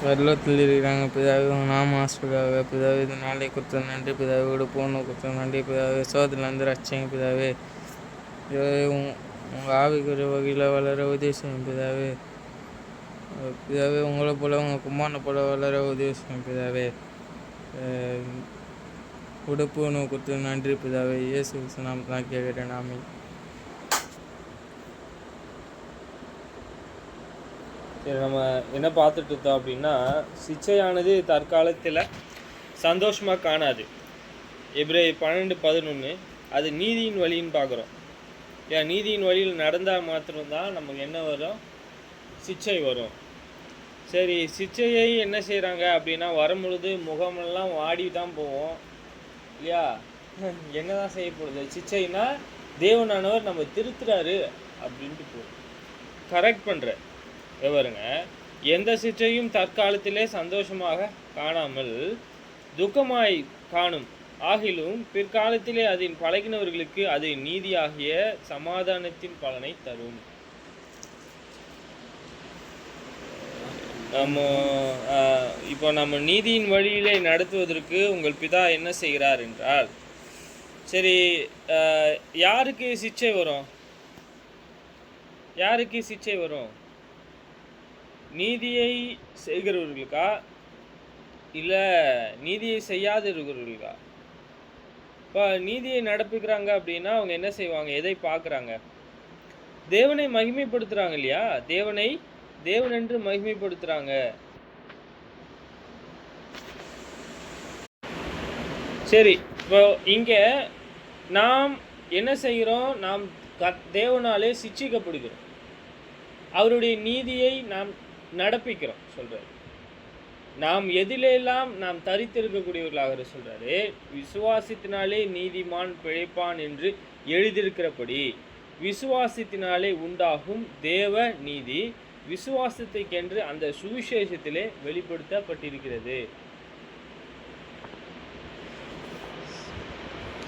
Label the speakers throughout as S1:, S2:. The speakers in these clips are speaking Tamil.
S1: பரலோகத்தில் இருக்கிறாங்க பிதாவே, உங்கள் நாமம் ஆசீர்வதிப்பதாக. பிதாவே, இந்த நாளை கொடுத்த நன்றி பிதாவே, போன கொடுத்த நன்றி பிதாவே, சோதனையிலிருந்து ரட்சிங்க பிதாவே. பிதாவே, உங்கள் ஆவிக்குரிய வகையில் வளர உதவி செய்யும் பிதாவே. பிதாவே, உங்களை போல உங்கள் குமாரனை போல வளர உதவி செய்யும் பிதாவே. உணவு கொடுத்த நன்றி பிதாவே. இயேசு கிறிஸ்து நாமத்தில் கேட்கிறேன், ஆமென்.
S2: நம்ம என்ன பார்த்துட்டு இருந்தோம் அப்படின்னா, சிச்சையானது தற்காலத்தில் சந்தோஷமாக காணாது. எபிரேயர் 12:11 அது நீதியின் வழின்னு பார்க்குறோம். ஏன் நீதியின் வழியில் நடந்தால் மாத்திரம்தான் நமக்கு என்ன வரும்? சிச்சை வரும். சரி, சிச்சையை என்ன செய்கிறாங்க அப்படின்னா, வரும்பொழுது முகமெல்லாம் வாடி தான் போவோம் இல்லையா? என்ன தான் செய்யப்படுது? சிச்சைனா தேவனானவர் நம்ம திருத்துறாரு அப்படின்ட்டு போகும், கரெக்ட் பண்ணுற வருங்க. எந்த சிற்றையும் தற்காலத்திலே சந்தோஷமாக காணாமல் துக்கமாய் காணும் ஆகிலும் பிற்காலத்திலே அதில் பழகினவர்களுக்கு அது நீதியாகிய சமாதானத்தின் பலனை தரும். இப்போ நம்ம நீதியின் வழியிலே நடத்துவதற்கு உங்கள் பிதா என்ன செய்கிறார் என்றால், சரி, யாருக்கு சிச்சை வரும்? யாருக்கு சிச்சை வரும்? நீதியை செய்கிறவர்களுக்கா இல்லை நீதியை செய்யாது இருக்கிறவர்களுக்கா? இப்போ நீதியை நடப்பிக்கிறாங்க அப்படின்னா அவங்க என்ன செய்வாங்க? எதை பார்க்குறாங்க? தேவனை மகிமைப்படுத்துகிறாங்க இல்லையா? தேவன் என்று மகிமைப்படுத்துகிறாங்க. சரி, இப்போ இங்கே நாம் என்ன செய்கிறோம்? நாம் தேவனாலே சிட்சிக்கப்படுகிறோம். அவருடைய நீதியை நாம் நடப்பிக்கிறோம் சொல்றாரு. நாம் எதிலெல்லாம் நாம் தரித்திருக்கக்கூடியவர்களாக சொல்றாரு. விசுவாசத்தினாலே நீதிமான் பிழைப்பான் என்று எழுதியிருக்கிறபடி விசுவாசத்தினாலே உண்டாகும் தேவ நீதி விசுவாசத்துக்கென்று அந்த சுவிசேஷத்திலே வெளிப்படுத்தப்பட்டிருக்கிறது.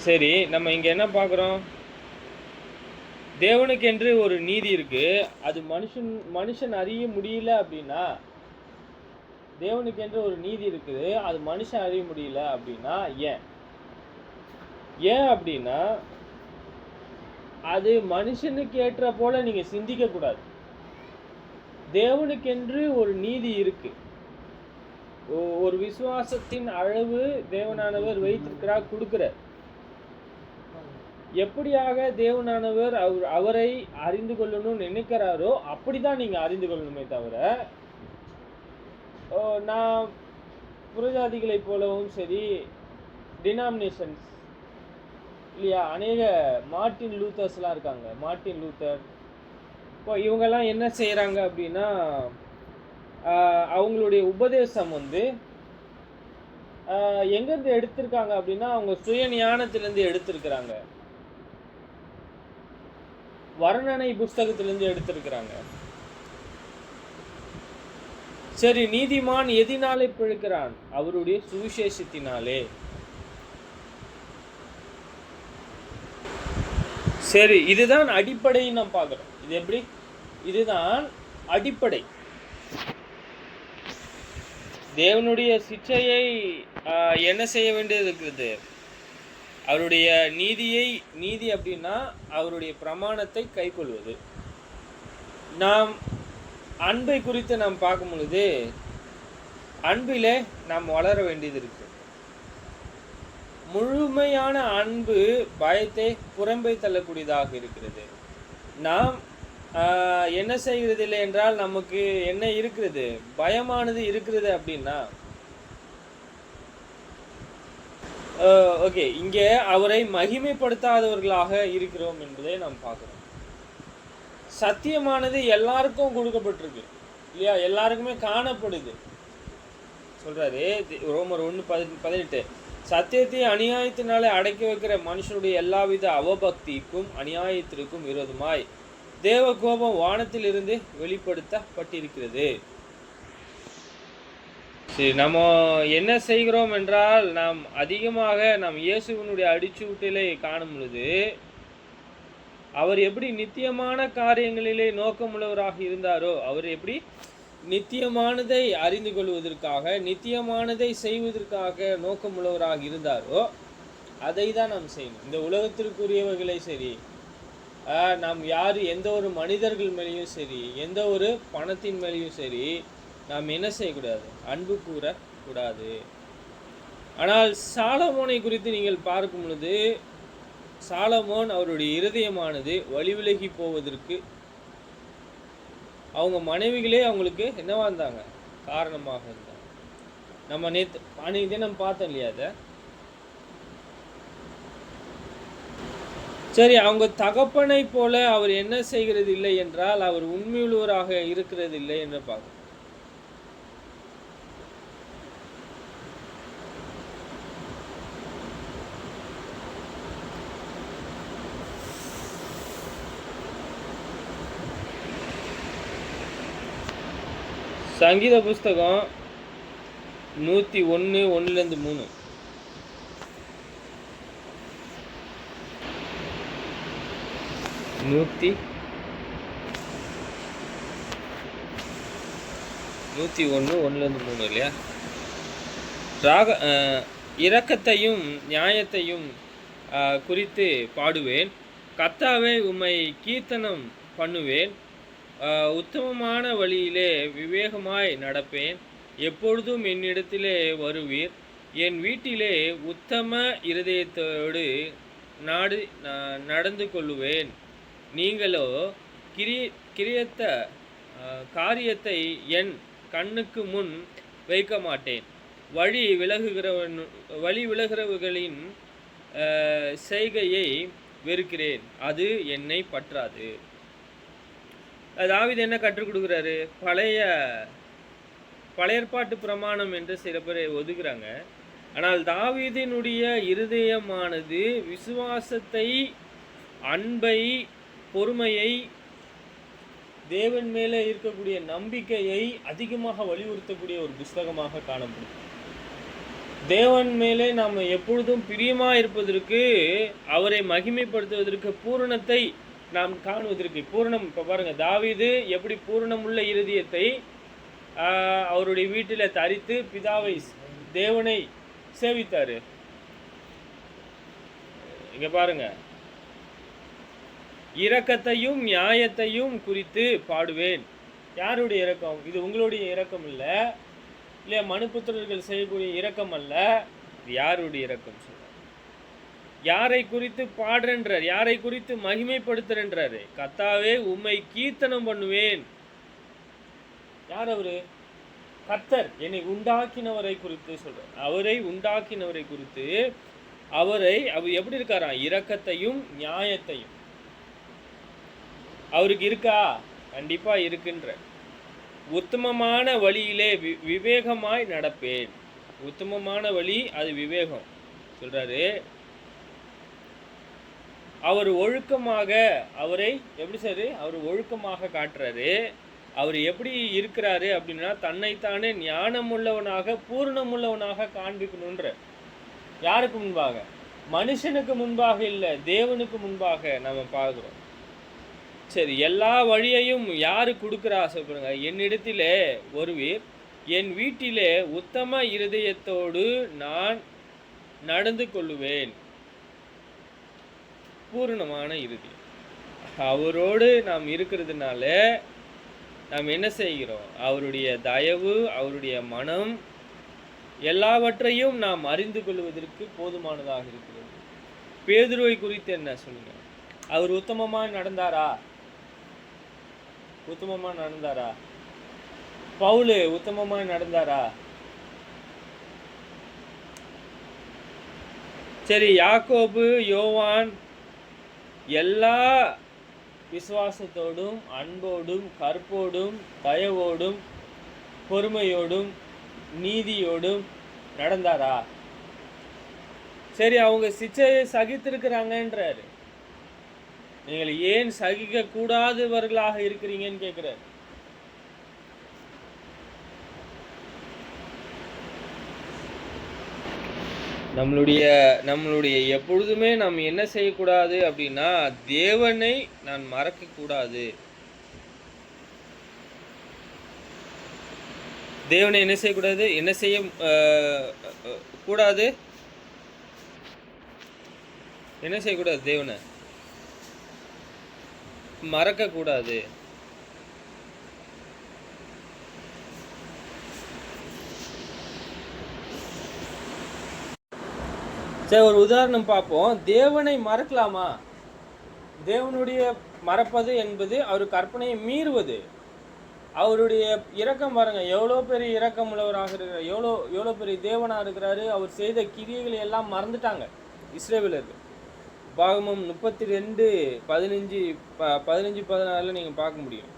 S2: சரி, நம்ம இங்க என்ன பார்க்குறோம்? தேவனுக்கென்று ஒரு நீதி இருக்கு. அது மனுஷன் அறிய முடியல அப்படின்னா, தேவனுக்கென்று ஒரு நீதி இருக்குது, அது மனுஷன் அறிய முடியல அப்படின்னா ஏன் அப்படின்னா, அது மனுஷனுக்கு ஏற்ற போல நீங்க சிந்திக்க கூடாது. தேவனுக்கென்று ஒரு நீதி இருக்கு. ஒரு விசுவாசத்தின் அளவு தேவனானவர் வைத்திருக்கிறார், கொடுக்கிறார். எப்படியாக தேவனானவர் அவரை அறிந்து கொள்ளணும்னு நினைக்கிறாரோ அப்படிதான் நீங்க அறிந்து கொள்ளணுமே தவிர, நான் புறஜாதிகளை போலவும் சரி, டினாமினேஷன்ஸ் இல்லையா, அநேக மார்ட்டின் லூத்தர்ஸ்லாம் இருக்காங்க. மார்ட்டின் லூத்தர் இப்போ இவங்கெல்லாம் என்ன செய்கிறாங்க அப்படின்னா, அவங்களுடைய உபதேசம் எங்கேருந்து எடுத்திருக்காங்க அப்படின்னா, அவங்க சுய ஞானத்திலேருந்து எடுத்திருக்கிறாங்க, வர்ணனை புஸ்தகத்திலிருந்து எடுத்திருக்கிறாங்க. சரி, நீதிமான் எதினாலே பிழைக்கிறான்? அவருடைய சுவிசேஷத்தினாலே. சரி, இதுதான் அடிப்படை. நாம் பார்க்கிறோம் இது எப்படி? இதுதான் அடிப்படை. தேவனுடைய சிச்சையை என்ன செய்ய வேண்டியது இருக்கிறது? அவருடைய நீதி அப்படின்னா அவருடைய பிரமாணத்தை கைக்கொள்வது. நாம் அன்பை குறித்து நாம் பார்க்கும் பொழுது அன்பிலே நாம் வளர வேண்டியது இருக்கு. முழுமையான அன்பு பயத்தை புறம்பை தள்ளக்கூடியதாக இருக்கிறது. நாம் என்ன செய்கிறது இல்லை என்றால், நமக்கு என்ன இருக்கிறது? பயமானது இருக்கிறது அப்படின்னா, ஓகே, இங்கே அவரை மகிமைப்படுத்தாதவர்களாக இருக்கிறோம் என்பதை நாம் பார்க்கிறோம். சத்தியமானது எல்லாருக்கும் கொடுக்கப்பட்டிருக்கு இல்லையா? எல்லாருக்குமே காணப்படுது. சொல்றாரு ரோமர் 1:18, சத்தியத்தை அநியாயத்தினாலே அடக்கி வைக்கிற மனுஷனுடைய எல்லாவித அவபக்திக்கும் அநியாயத்திற்கும் விரோதமாய் தேவ கோபம் வானத்தில் இருந்து வெளிப்படுத்தப்பட்டிருக்கிறது. சரி, நம்ம என்ன செய்கிறோம் என்றால், நாம் அதிகமாக நாம் இயேசுவினுடைய அடிச்சூட்டிலே காணும் பொழுது அவர் எப்படி நித்தியமான காரியங்களிலே நோக்கமுள்ளவராக இருந்தாரோ, அவர் எப்படி நித்தியமானதை அறிந்து கொள்வதற்காக, நித்தியமானதை செய்வதற்காக நோக்கமுள்ளவராக இருந்தாரோ அதை தான் நாம் செய்யணும். இந்த உலகத்திற்குரியவர்களை சரி, நாம் யார் எந்த ஒரு மனிதர்கள் மேலேயும் சரி, எந்த ஒரு பணத்தின் மேலேயும் சரி, நாம் என்ன செய்யக்கூடாது? அன்பு கூறக்கூடாது. ஆனால் சாலமோனை குறித்து நீங்கள் பார்க்கும் பொழுது, சாலமோன் அவருடைய இருதயமானது வழிவிலகி போவதற்கு அவங்க மனைவிகளே அவங்களுக்கு என்னவா இருந்தாங்க? காரணமாக இருந்தாங்க. நம்ம அன்னைக்கு தினம் பார்த்தோம் இல்லையா அதை? சரி, அவங்க தகப்பனை போல அவர் என்ன செய்கிறது இல்லை என்றால் அவர் உண்மையுள்ளவராக இருக்கிறது இல்லை என்று பார்க்கணும். சங்கீத புஸ்தகம் 101 1-3. நூற்றி 101 1-3 இல்லையா? இரக்கத்தையும் நியாயத்தையும் குறித்து பாடுவேன். கர்த்தாவே உம்மை கீர்த்தனம் பண்ணுவேன். உத்தமமான வழியிலே விவேகமாய் நடப்பேன். எப்பொழுதும் என்னிடத்திலே வருவீர். என் வீட்டிலே உத்தம இருதயத்தோடு நடந்து கொள்ளுவேன். நீங்களோ கிரியத்த காரியத்தை என் கண்ணுக்கு முன் வைக்க மாட்டேன். வழி விலகுகிறவர்களின் செய்கையை வெறுக்கிறேன். அது என்னை பற்றாது. தாவீது என்ன கற்றுக் கொடுக்குறாரு? பழைய ஏற்பாட்டு பிரமாணம் என்று சில பேர் ஒதுக்குறாங்க. ஆனால் தாவீதினுடைய இருதயமானது விசுவாசத்தை, அன்பை, பொறுமையை, தேவன் மேலே இருக்கக்கூடிய நம்பிக்கையை அதிகமாக வலியுறுத்தக்கூடிய ஒரு புஸ்தகமாக காணப்படும். தேவன் மேலே நாம் எப்பொழுதும் பிரியமாக இருப்பதற்கு, அவரை மகிமைப்படுத்துவதற்கு, பூரணத்தை நாம் காணுவதற்கு, பூரணம். இப்போ பாருங்கள், தாவீது எப்படி பூரணமுள்ள இருதயத்தை அவருடைய வீட்டில் தரித்து பிதாவை, தேவனை சேவித்தார். இங்கே பாருங்க, இரக்கத்தையும் நியாயத்தையும் குறித்து பாடுவேன். யாருடைய இரக்கம்? இது உங்களுடைய இரக்கம் இல்லை, இல்லையா? மனுப்புத்திரர்கள் செய்யக்கூடிய இரக்கம் அல்ல. இது யாருடைய இரக்கம்? சொல்ற யாரை குறித்து பாடுறன்றார்? யாரை குறித்து மகிமைப்படுத்துறன்றாரு? கர்த்தாவே உம்மை கீர்த்தனம் பண்ணுவேன். யார் அவரு? கர்த்தர், என்னை உண்டாக்கினவரை குறித்து சொல்றார். அவரை உண்டாக்கினவரை குறித்து, அவர் எப்படி இருக்காராம்? இரக்கத்தையும் நியாயத்தையும் அவருக்கு இருக்கா? கண்டிப்பா இருக்குன்ற. உத்தமமான வழியிலே விவேகமாய் நடப்பேன். உத்தமமான வழி அது விவேகம் சொல்றாரு. அவர் ஒழுக்கமாக, அவரை எப்படி சார் அவர் ஒழுக்கமாக காட்டுறாரு. அவர் எப்படி இருக்கிறாரு அப்படின்னா, தன்னைத்தானே ஞானமுள்ளவனாக, பூர்ணமுள்ளவனாக காண்பிக்கணுன்ற. யாருக்கு முன்பாக? மனுஷனுக்கு முன்பாக இல்லை, தேவனுக்கு முன்பாக நம்ம பார்க்குறோம். சரி, எல்லா வழியையும் யாரு கொடுக்குறா சொல்லுங்க? என்னிடத்திலே வருவீர். என் வீட்டிலே உத்தம இருதயத்தோடு நான் நடந்து கொள்ளுவேன். பூரணமான இருதயம் அவரோடு நாம் இருக்கிறதுனால நாம் என்ன செய்கிறோம்? அவருடைய தயவு, அவருடைய மனம், எல்லாவற்றையும் நாம் அறிந்து கொள்வதற்கு போதுமானதாக இருக்கிறது. பேதுருவை குறித்து என்ன சொல்லுங்க? அவர் உத்தமமாக நடந்தாரா? உத்தமமாக நடந்தாரா? பவுல் உத்தமமாக நடந்தாரா? சரி, யாக்கோபு, யோவான் எல்லா விசுவாசத்தோடும், அன்போடும், கற்போடும், தயவோடும், பொறுமையோடும், நீதியோடும் நடந்தாரா? சரி, அவங்க சிச்சையை சகித்திருக்கிறாங்கன்றாரு. நீங்கள் ஏன் சகிக்க கூடாதவர்களாக இருக்கிறீங்கன்னு கேட்கிறார். நம்மளுடைய எப்பொழுதுமே நாம் என்ன செய்யக்கூடாது அப்படின்னா, தேவனை நான் மறக்க கூடாது. தேவனை என்ன செய்யக்கூடாது, என்ன செய்ய கூடாது, என்ன செய்யக்கூடாது, தேவனை மறக்கக்கூடாது. சரி, ஒரு உதாரணம் பார்ப்போம். தேவனை மறக்கலாமா? தேவனுடைய மறப்பது என்பது அவர் கற்பனையை மீறுவது. அவருடைய இரக்கம் பாருங்க, எவ்வளோ பெரிய இரக்கம் உள்ளவராக இருக்கிறார், எவ்வளோ பெரிய தேவனாக இருக்கிறாரு. அவர் செய்த கிரியைகளை எல்லாம் மறந்துட்டாங்க இஸ்ரவேலர்கள். பாகமம் 32:15-16 நீங்கள் பார்க்க முடியும்.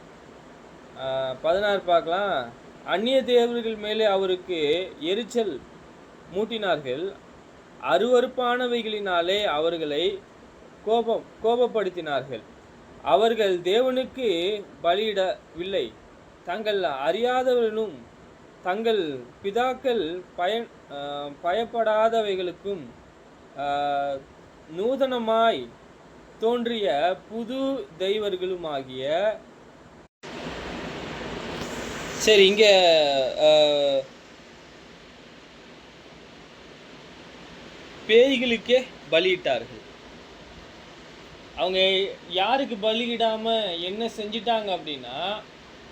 S2: 16 பார்க்கலாம். அந்நிய தேவர்கள் மேலே அவருக்கு எரிச்சல் மூட்டினார்கள், அருவருப்பானவைகளினாலே அவர்களை கோபப்படுத்தினார்கள். அவர்கள் தேவனுக்கு பலியிடவில்லை, தங்கள் அறியாதவர்களும் தங்கள் பிதாக்கள் பயப்படாதவைகளுக்கும் நூதனமாய் தோன்றிய புது தெய்வர்களுமாகிய. சரி, இங்க பேய்களுக்கே பலியிட்டார்கள். அவங்க யாருக்கு பலியிடாம என்ன செஞ்சிட்டாங்க அப்படின்னா,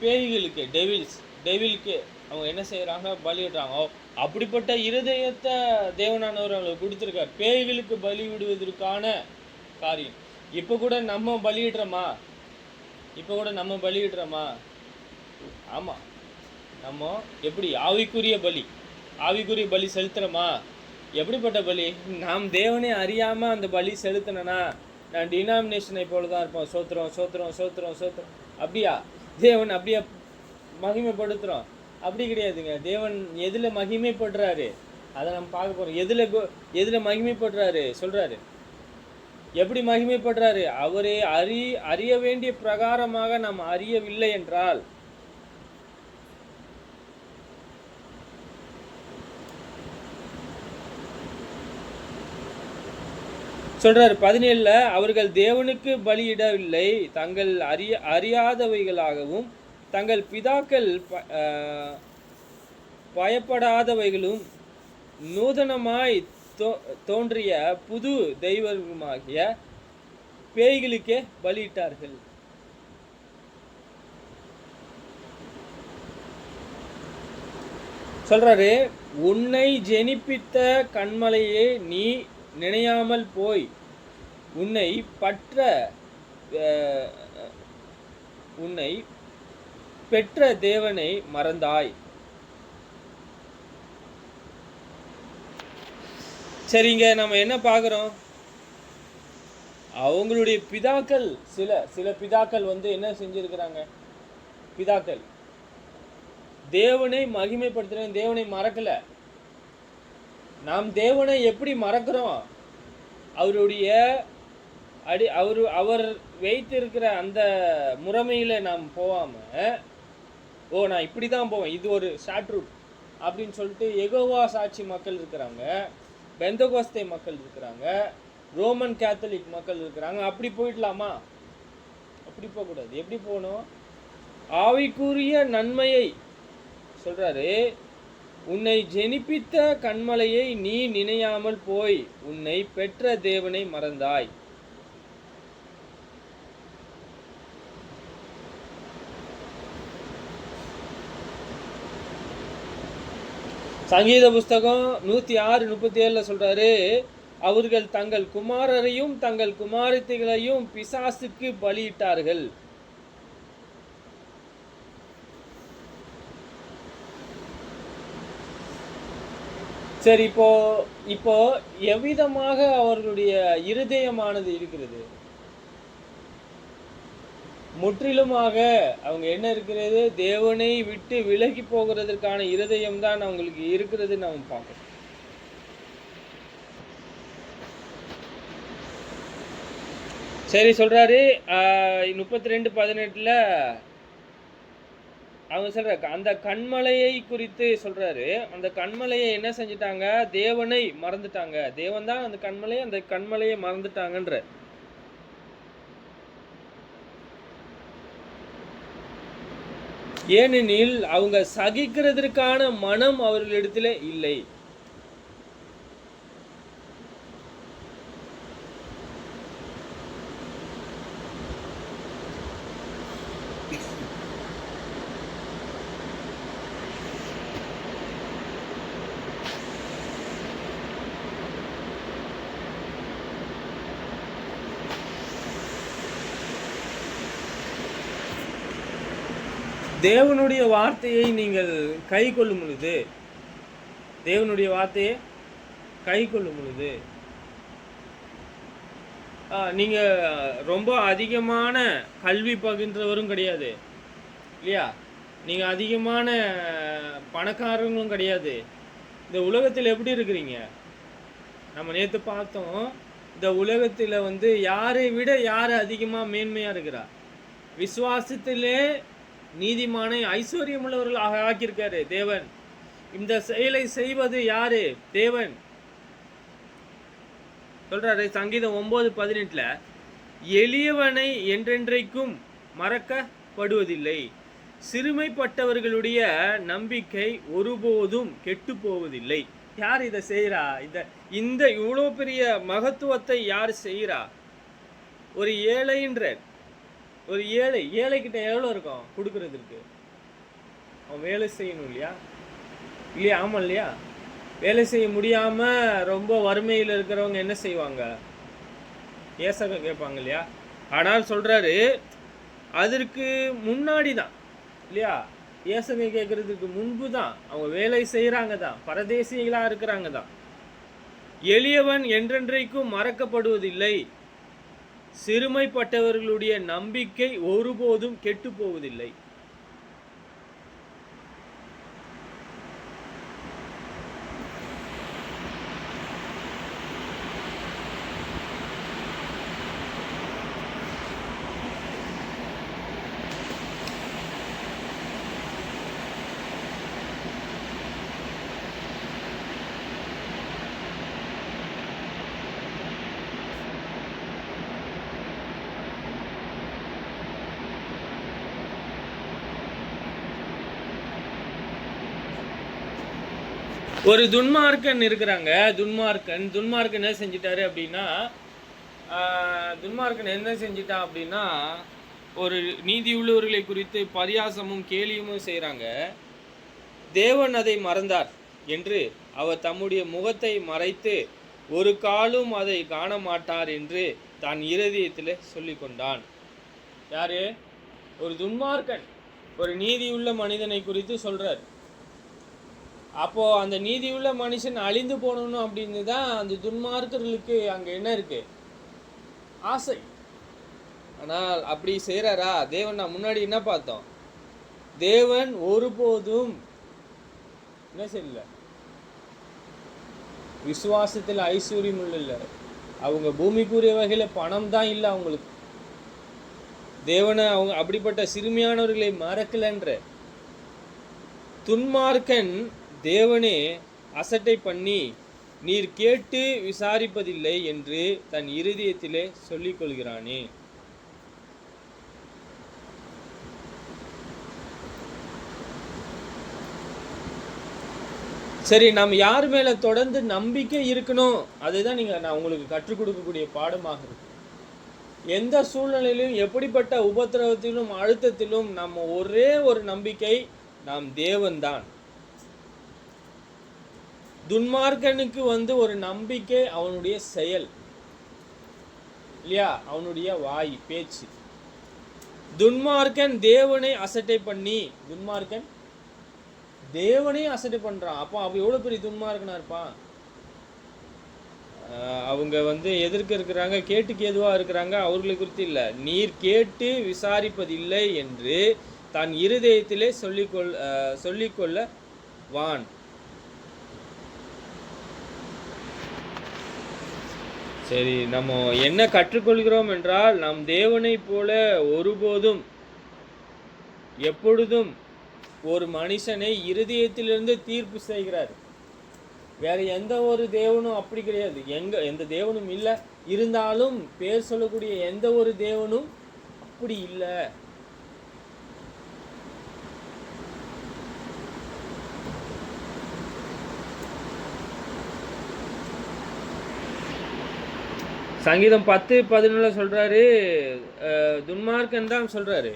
S2: பேய்களுக்கு, டெவிலுக்கு அவங்க என்ன செய்யறாங்க, பலியிடுறாங்க. அப்படிப்பட்ட இருதயத்தை தேவனானவர் அவங்களுக்கு கொடுத்துருக்கார், பேய்களுக்கு பலி விடுவதற்கான காரியம். இப்போ கூட நம்ம பலியிடுறோமா? ஆமாம். நம்ம எப்படி ஆவிக்குரிய பலி செலுத்துகிறோமா? எப்படிப்பட்ட பலி? நாம் தேவனே அறியாமல் அந்த பலி செலுத்தினா நான் டினாமினேஷனை போல தான் இருப்போம். சோத்திரம் அப்படியா? தேவன் அப்படியே மகிமைப்படுத்துகிறோம்? அப்படி கிடையாதுங்க. தேவன் எதில் மகிமைப்படுறாரு அதை நம்ம பார்க்க போகிறோம். எதில் மகிமைப்படுறாரு சொல்கிறாரு. எப்படி மகிமைப்படுறாரு? அவரே அறிய வேண்டிய பிரகாரமாக நாம் அறியவில்லை என்றால், சொல்றாரு 17, அவர்கள் தேவனுக்கு பலியிடவில்லை, தங்கள் அறியாதவைகளாகவும் தங்கள் பிதாக்கள் பயப்படாதவைகளும் நூதனமாய் தோன்றிய புது தெய்வமாகிய பேய்களுக்கே பலியிட்டார்கள். சொல்றாரு, உன்னை ஜெனிப்பித்த கண்மலையே நீ நினையாமல் போய் உன்னை பெற்ற தேவனை மறந்தாய். சரிங்க, நம்ம என்ன பார்க்குறோம்? அவங்களுடைய பிதாக்கள், சில பிதாக்கள் என்ன செஞ்சிருக்கிறாங்க? பிதாக்கள் தேவனை மகிமைப்படுத்துறேன், தேவனை மறக்கல. நாம் தேவனை எப்படி மறக்கிறோம்? அவர் வைத்திருக்கிற அந்த முறைமையில நாம் போகாம, நான் இப்படி தான் போவேன், இது ஒரு ஷார்ட் ரூட் அப்படின்னு சொல்லிட்டு யெகோவா சாட்சி மக்கள் இருக்கிறாங்க, பெந்தகோஸ்தே மக்கள் இருக்கிறாங்க, ரோமன் கேத்தலிக் மக்கள் இருக்கிறாங்க. அப்படி போயிடலாமா? அப்படி போகக்கூடாது. எப்படி போகணும்? ஆவிக்குரிய நன்மையை சொல்றாரு. உன்னை ஜெனிப்பித்த கண்மலையை நீ நினையாமல் போய் உன்னை பெற்ற தேவனை மறந்தாய். சங்கீத புஸ்தகம் 106:37 சொல்றாரு, அவர்கள் தங்கள் குமாரரையும் தங்கள் குமாரத்திகளையும் பிசாசுக்கு பலியிட்டார்கள். சரி, இப்போ எவ்விதமாக அவர்களுடைய இருதயமானது இருக்கிறது? முற்றிலுமாக அவங்க என்ன இருக்கிறது? தேவனை விட்டு விலகி போகிறதுக்கான இருதயம் தான் அவங்களுக்கு இருக்கிறது. நம்ம பார்க்கணும். சரி, சொல்றாரு 32:18 அவங்க சொல்ற அந்த கண்மலையை குறித்து சொல்றாரு. அந்த கண்மலையை என்ன செஞ்சிட்டாங்க? தேவனை மறந்துட்டாங்க. தேவன் தான் அந்த கண்மலையை மறந்துட்டாங்கன்ற. ஏனெனில் அவங்க சகிக்கிறதற்கான மனம் அவர்களிடத்துல இல்லை. தேவனுடைய வார்த்தையை நீங்கள் கை கொள்ளும் பொழுது, தேவனுடைய வார்த்தையை கை கொள்ளும் பொழுது நீங்க ரொம்ப அதிகமான கல்வி பகிர்ந்தவரும் கிடையாது இல்லையா, நீங்க அதிகமான பணக்காரங்களும் கிடையாது. இந்த உலகத்தில் எப்படி இருக்கிறீங்க? நம்ம நேற்று பார்த்தோம், இந்த உலகத்தில் வந்து யாரை விட யார் அதிகமாக மேன்மையாக இருக்கிறா? விசுவாசத்திலே நீதிமானை ஐஸ்வர்யம் உள்ளவர்களாக ஆக்கியிருக்காரு தேவன். இந்த செயலை செய்வது யாரு? தேவன் சொல்றாரு சங்கீதம் 9:18, எளியவனை என்றென்றைக்கும் மறக்கப்படுவதில்லை, சிறுமைப்பட்டவர்களுடைய நம்பிக்கை ஒருபோதும் கெட்டு போவதில்லை. யார் இதை செய்யறா? இந்த இவ்வளோ பெரிய மகத்துவத்தை யார் செய்யறா? ஒரு ஒரு ஏழைக்கிட்ட எவ்வளோ இருக்கும் கொடுக்கறதுக்கு? அவன் வேலை செய்யணும் இல்லையா? ஆமாம் இல்லையா? வேலை செய்ய முடியாமல் ரொம்ப வறுமையில் இருக்கிறவங்க என்ன செய்வாங்க? ஏசக கேட்பாங்க இல்லையா? ஆனால் சொல்கிறாரு அதற்கு முன்னாடி தான் இல்லையா, ஏசகை கேட்கறதுக்கு முன்பு தான் அவங்க வேலை செய்கிறாங்க தான், பரதேசிகளாக இருக்கிறாங்க தான். எளியவன் என்றென்றைக்கும் மறக்கப்படுவதில்லை, சிறுமைப்பட்டவர்களுடைய நம்பிக்கை ஒருபோதும் கெட்டு போவதில்லை. ஒரு துன்மார்க்கன் இருக்கிறாங்க. துன்மார்க்கன் என்ன செஞ்சிட்டாரு அப்படின்னா, ஒரு நீதி உள்ளவர்களை குறித்து பரியாசமும் கேலியும் செய்கிறாங்க. தேவன் அதை மறந்தார் என்று அவர் தம்முடைய முகத்தை மறைத்து ஒரு காலும் அதை காண மாட்டார் என்று தான் இருதயத்தில் சொல்லி கொண்டான். யாரு? ஒரு துன்மார்க்கன் ஒரு நீதியுள்ள மனிதனை குறித்து சொல்றார். அப்போது அந்த நீதியுள்ள மனுஷன் அழிந்து போகணும் அப்படின்னு தான் அந்த துன்மார்க்கர்களுக்கு அங்கே என்ன இருக்கு? ஆசை. ஆனால் அப்படி செய்கிறாரா தேவன்? நான் முன்னாடி என்ன பார்த்தோம்? தேவன் ஒருபோதும் என்ன செய்யல, விசுவாசத்தில் ஐஸ்வர்யம் இல்லை. அவங்க பூமிக்குரிய வகையில் பணம் தான் இல்லை அவங்களுக்கு. தேவனை அவங்க அப்படிப்பட்ட சிறுமியானவர்களை மறக்கலன்ற துன்மார்க்கன் தேவனே அசட்டை பண்ணி நீர் கேட்டு விசாரிப்பதில்லை என்று தன் இருதயத்திலே சொல்லிக் கொள்கிறானே. சரி, நம்ம யார் மேல தொடர்ந்து நம்பிக்கை இருக்கணும், அதுதான் நான் உங்களுக்கு கற்றுக் கொடுக்கக்கூடிய பாடமாக இருக்கு. எந்த சூழ்நிலையிலும் எப்படிப்பட்ட உபத்திரவத்திலும் அழுத்தத்திலும் நம்ம ஒரே ஒரு நம்பிக்கை, நாம் தேவன்தான். துன்மார்க்கனுக்கு ஒரு நம்பிக்கை அவனுடைய செயல் இல்லையா, அவனுடைய வாய் பேச்சு. துன்மார்க்கன் தேவனை அசட்டை பண்ணி, துன்மார்க்கன் தேவனே அசட்டை பண்றான். அப்போ அவன் எவ்வளவு பெரிய துன்மார்க்கனா இருப்பான்? அவங்க எதற்கு இருக்கிறாங்க? கேட்டுக்கு எதுவா இருக்கிறாங்க? அவர்களை குறித்து இல்லை, நீர் கேட்டு விசாரிப்பதில்லை என்று தன் இருதயத்திலே சொல்லிக்கொள்ள வான். சரி, நம்ம என்ன கற்றுக்கொள்கிறோம் என்றால், நம் தேவனை போல ஒருபோதும் எப்பொழுதும் ஒரு மனுஷனை இருதயத்திலிருந்து தீர்ப்பு செய்கிறார். வேற எந்த ஒரு தேவனும் அப்படி கிடையாது. எந்த தேவனும் இல்லை. இருந்தாலும் பேர் சொல்லக்கூடிய எந்த ஒரு தேவனும் அப்படி இல்லை. சங்கீதம் 10:11 சொல்றாரு, துன்மார்க்கன் தான் சொல்றாரு,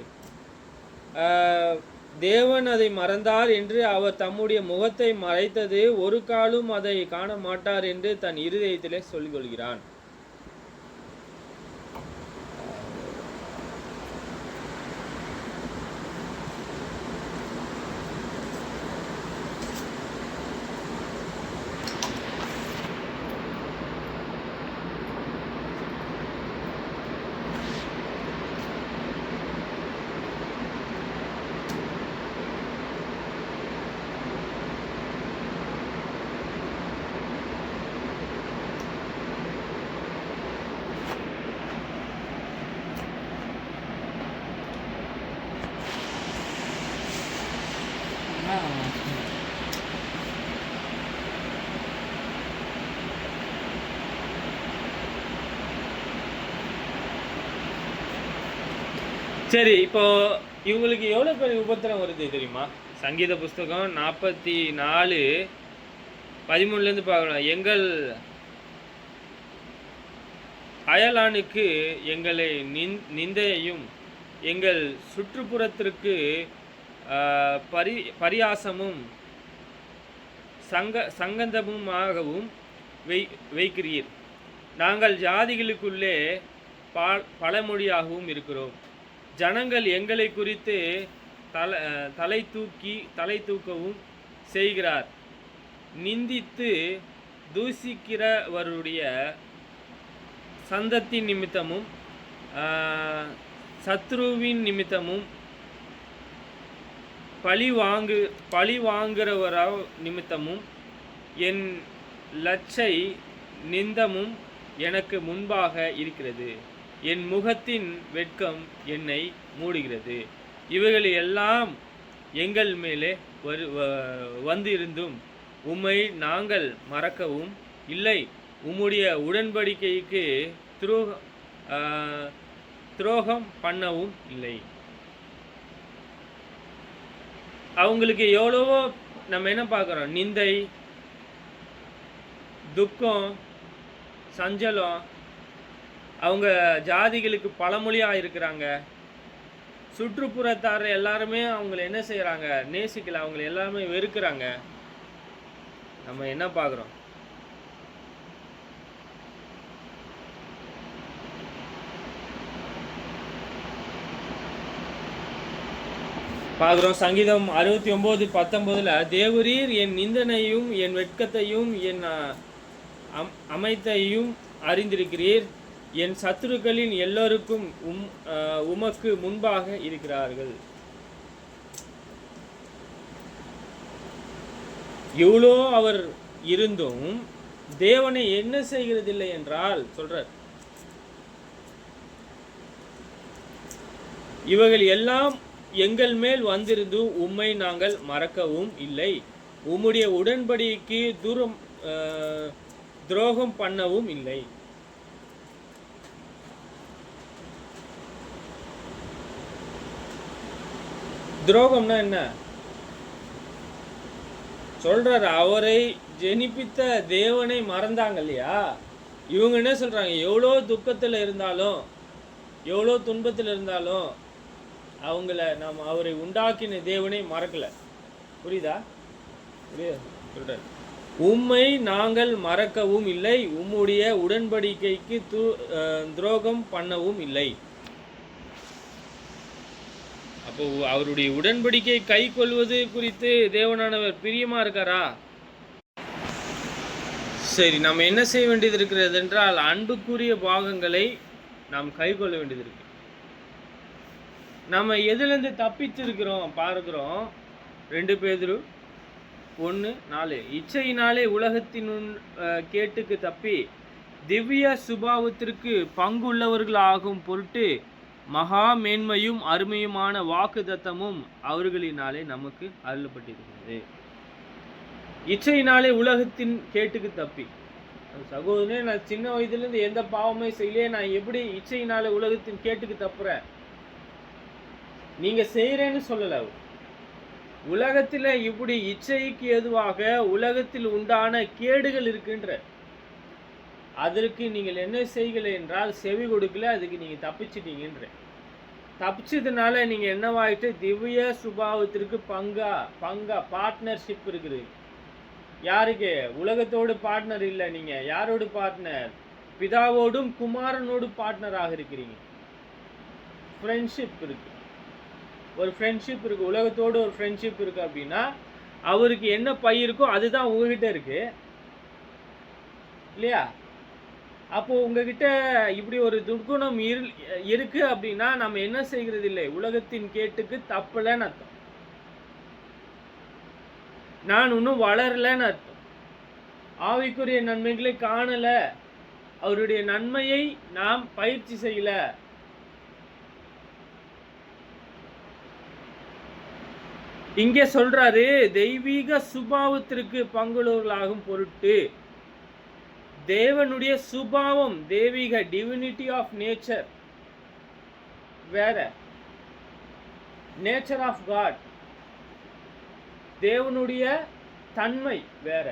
S2: தேவன் அதை மறந்தார் என்று அவர் தம்முடைய முகத்தை மறைத்தது, ஒரு காலும் அதை காண மாட்டார் என்று தன் இருதயத்திலே சொல்லிக் கொள்கிறான். சரி, இப்போ இவங்களுக்கு எவ்வளோ பேர் உபத்திரம் வருது தெரியுமா? சங்கீத புஸ்தகம் 44:13 பார்க்கலாம். எங்கள் அயலானுக்கு எங்களை நிந்தையையும் எங்கள் சுற்றுப்புறத்திற்கு பரியாசமும் சங்கந்தமுமாகவும் வைக்கிறீர். நாங்கள் ஜாதிகளுக்குள்ளே பழமொழியாகவும் இருக்கிறோம். ஜனங்கள் எங்களை குறித்து தலை தூக்கவும் செய்கிறார். நிந்தித்து தூசிக்கிறவருடைய சந்தத்தின் நிமித்தமும் சத்ருவின் நிமித்தமும் பழி வாங்குகிறவர நிமித்தமும் என் லட்சை நிந்தமும் எனக்கு முன்பாக இருக்கிறது. என் முகத்தின் வெட்கம் என்னை மூடுகிறது. இவைகள் எல்லாம் எங்கள் மேலே வந்திருந்தும் உம்மை நாங்கள் மறக்கவும் இல்லை, உம்முடைய உடன்படிக்கைக்கு துரோகம் பண்ணவும் இல்லை. அவங்களுக்கு எவ்வளவோ நம்ம என்ன பார்க்குறோம்? நிந்தை, துக்கம், சஞ்சலம். அவங்க ஜாதிகளுக்கு பழமொழியாக இருக்கிறாங்க. சுற்றுப்புறத்தார் எல்லாருமே அவங்கள என்ன செய்கிறாங்க? நேசிக்கல. அவங்கள எல்லாருமே வெறுக்கிறாங்க. நம்ம என்ன பார்க்குறோம்? சங்கீதம் 69:19 தேவரீர் என் நிந்தனையும் என் வெட்கத்தையும் என் அமைத்தையும் அறிந்திருக்கிறீர். என் சத்துருக்களின் எல்லோருக்கும் உமக்கு முன்பாக இருக்கிறார்கள். எவ்வளோ அவர் இருந்தும் தேவனை என்ன செய்கிறதில்லை என்றால் சொல்றார், இவைகள் எல்லாம் எங்கள் மேல் வந்திருந்து உம்மை நாங்கள் மறக்கவும் இல்லை, உம்முடைய உடன்படிக்கைக்கு துரோகம் பண்ணவும் இல்லை. துரோகம்னா என்ன சொல்றாரு? அவரை ஜெனிப்பித்த தேவனை மறந்தாங்க இல்லையா? இவங்க என்ன சொல்றாங்க? எவ்வளோ துக்கத்தில் இருந்தாலும் எவ்வளோ துன்பத்தில் இருந்தாலும் நாம் அவரை உண்டாக்கின தேவனை மறக்கல. புரியுதா? சொல்றாரு, உம்மை நாங்கள் மறக்கவும் இல்லை, உம்முடைய உடன்படிக்கைக்கு துரோகம் பண்ணவும் இல்லை. அப்போ அவருடைய உடன்படிக்கை கை கொள்வது குறித்து தேவனானவர் பிரியமா இருக்காரா? சரி, நம்ம என்ன செய்ய வேண்டியது இருக்கிறது என்றால் அன்புக்குரிய பாகங்களை நாம் கை கொள்ள வேண்டியது இருக்கு. நம்ம எதுலேருந்து தப்பிச்சிருக்கிறோம் பார்க்கிறோம். 2 பேதுரு 1:4 இச்சையினாலே உலகத்தின் கேட்டுக்கு தப்பி திவ்ய சுபாவத்திற்கு பங்குள்ளவர்களாகும் பொருட்டு மகா மேன்மையும் அருமையுமான வாக்குத்தத்தமும் அவர்களினாலே நமக்கு அருளப்பட்டிருக்கிறது. இச்சையினாலே உலகத்தின் கேட்டுக்கு தப்பி. சகோதரனே, நான் சின்ன வயதுலேருந்து எந்த பாவமே செய்யலையே, நான் எப்படி இச்சையினாலே உலகத்தின் கேட்டுக்கு தப்புறேன்? நீங்க செய்யறேன்னு சொல்லல. உலகத்துல இப்படி இச்சைக்கு எதுவாக உலகத்தில் உண்டான கேடுகள் இருக்கின்ற அதற்கு நீங்கள் என்ன செய்யலை என்றால் செவி கொடுக்கல, அதுக்கு நீங்கள் தப்பிச்சிட்டீங்கன்ற. தப்பிச்சதுனால நீங்கள் என்னவாயிட்டு திவ்ய சுபாவத்திற்கு பங்கா பார்ட்னர்ஷிப் இருக்குது. யாருக்கு? உலகத்தோடு பார்ட்னர் இல்லை, நீங்கள் யாரோடு பார்ட்னர்? பிதாவோடும் குமாரனோடு பார்ட்னராக இருக்கிறீங்க. ஃப்ரெண்ட்ஷிப் இருக்கு, ஒரு ஃப்ரெண்ட்ஷிப் இருக்கு. உலகத்தோடு ஒரு ஃப்ரெண்ட்ஷிப் இருக்கு அப்படின்னா அவருக்கு என்ன பை இருக்கோ அதுதான் உங்ககிட்ட இருக்கு இல்லையா? அப்போ உங்ககிட்ட இப்படி ஒரு துர்குணம் இருக்கு அப்படின்னா நம்ம என்ன செய்கிறது இல்லை, உலகத்தின் கேட்டுக்கு தப்பலன்னு அர்த்தம். நான் இன்னும் வளரலன்னு அர்த்தம். ஆவிக்குரிய நன்மைகளை காணல, அவருடைய நன்மையை நாம் பயிற்சி செய்யல. இங்கே சொல்றாரு, தெய்வீக சுபாவத்திற்கு பங்குள்ளவர்களாகும் பொருட்டு. தேவனுடைய சுபாவம், தெய்வீக டிவினிட்டி ஆஃப் நேச்சர் வேற, நேச்சர் ஆஃப் காட், தேவனுடைய தன்மை வேற.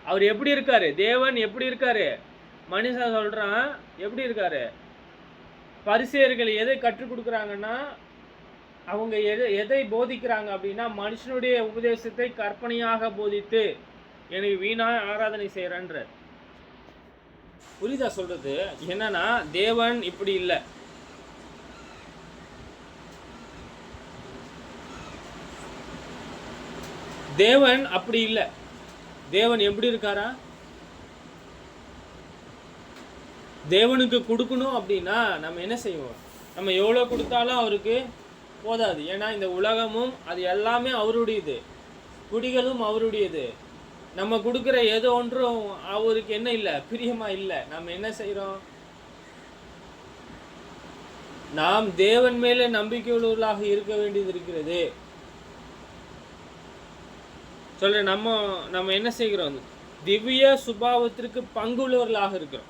S2: அவர் எப்படி இருக்காரு? தேவன் எப்படி இருக்காரு? மனுஷன் சொல்றான் எப்படி இருக்காரு? பரிசேயர்கள் எதை கற்றுக் கொடுக்குறாங்கன்னா, அவங்க எதை போதிக்கிறாங்க அப்படின்னா, மனுஷனுடைய உபதேசத்தை கற்பனையாக போதித்து எனக்கு வீணாக ஆராதனை செய்யறன்ற. புரியுதா சொல்றது? என்னன்னா தேவன் இப்படி இல்லை. தேவன் அப்படி இல்லை. தேவன் எப்படி இருக்காரா? தேவனுக்கு கொடுக்கணும் அப்படின்னா நம்ம என்ன செய்வோம்? நம்ம எவ்வளோ கொடுத்தாலும் அவருக்கு போதாது. ஏன்னா இந்த உலகமும் அது எல்லாமே அவருடையது, குடிகளும் அவருடையது. நம்ம கொடுக்குற ஏதோ ஒன்றும் அவருக்கு என்ன இல்லை, பிரியமா இல்லை. நம்ம என்ன செய்கிறோம்? நாம் தேவன் மேலே நம்பிக்கையுள்ளவர்களாக இருக்க வேண்டியது இருக்கிறது. சொல்ற நம்ம என்ன செய்கிறோம்? திவ்ய சுபாவத்திற்கு பங்குள்ளவர்களாக இருக்கிறோம்.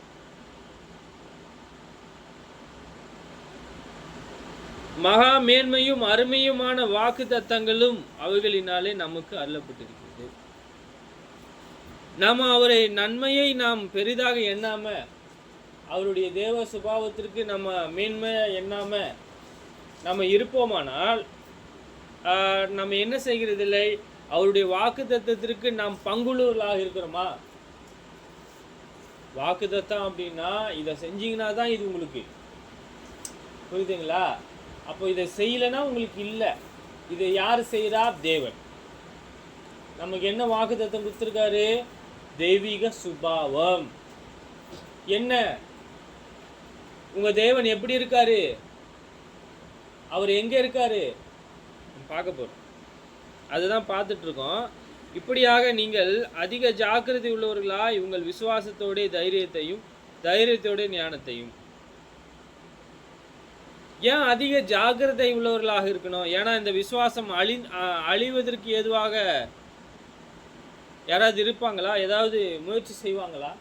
S2: மகா மேன்மையும் அருமையுமான வாக்கு தத்தங்களும் அவைகளினாலே நமக்கு அருளப்பட்டிருக்கிறது. நம்ம அவரை நன்மையை நாம் பெரிதாக எண்ணாம, அவருடைய தேவ சுபாவத்திற்கு நம்ம மேன்மையா எண்ணாம நம்ம இருப்போமானால் நம்ம என்ன செய்கிறதில்லை, அவருடைய வாக்கு தத்தத்திற்கு நாம் பங்குள்ளவர்களாக இருக்கிறோமா? வாக்கு தத்தம் அப்படின்னா இதை செஞ்சீங்கன்னா தான் இது உங்களுக்கு, புரியுதுங்களா? அப்போ இதை செய்யலைன்னா உங்களுக்கு இல்லை. இதை யார் செய்கிறா? தேவன். நமக்கு என்ன வாக்கு தத்தம் கொடுத்துருக்காரு? தெய்வீக சுபாவம். என்ன? உங்க தேவன் எப்படி இருக்காரு? அவர் எங்க இருக்காரு? பார்க்க போறோம். அதுதான் பார்த்துட்டு இருக்கோம். இப்படியாக நீங்கள் அதிக ஜாக்கிரதை உள்ளவர்களாய் உங்கள் விசுவாசத்தோட தைரியத்தோட ஞானத்தையும். ஏன் அதிக ஜாக்கிரதை உள்ளவர்களாக இருக்கணும்? ஏன்னா இந்த விசுவாசம் அழிவதற்கு ஏதுவாக யாராவது இருப்பாங்களா? ஏதாவது முயற்சி செய்வாங்களா?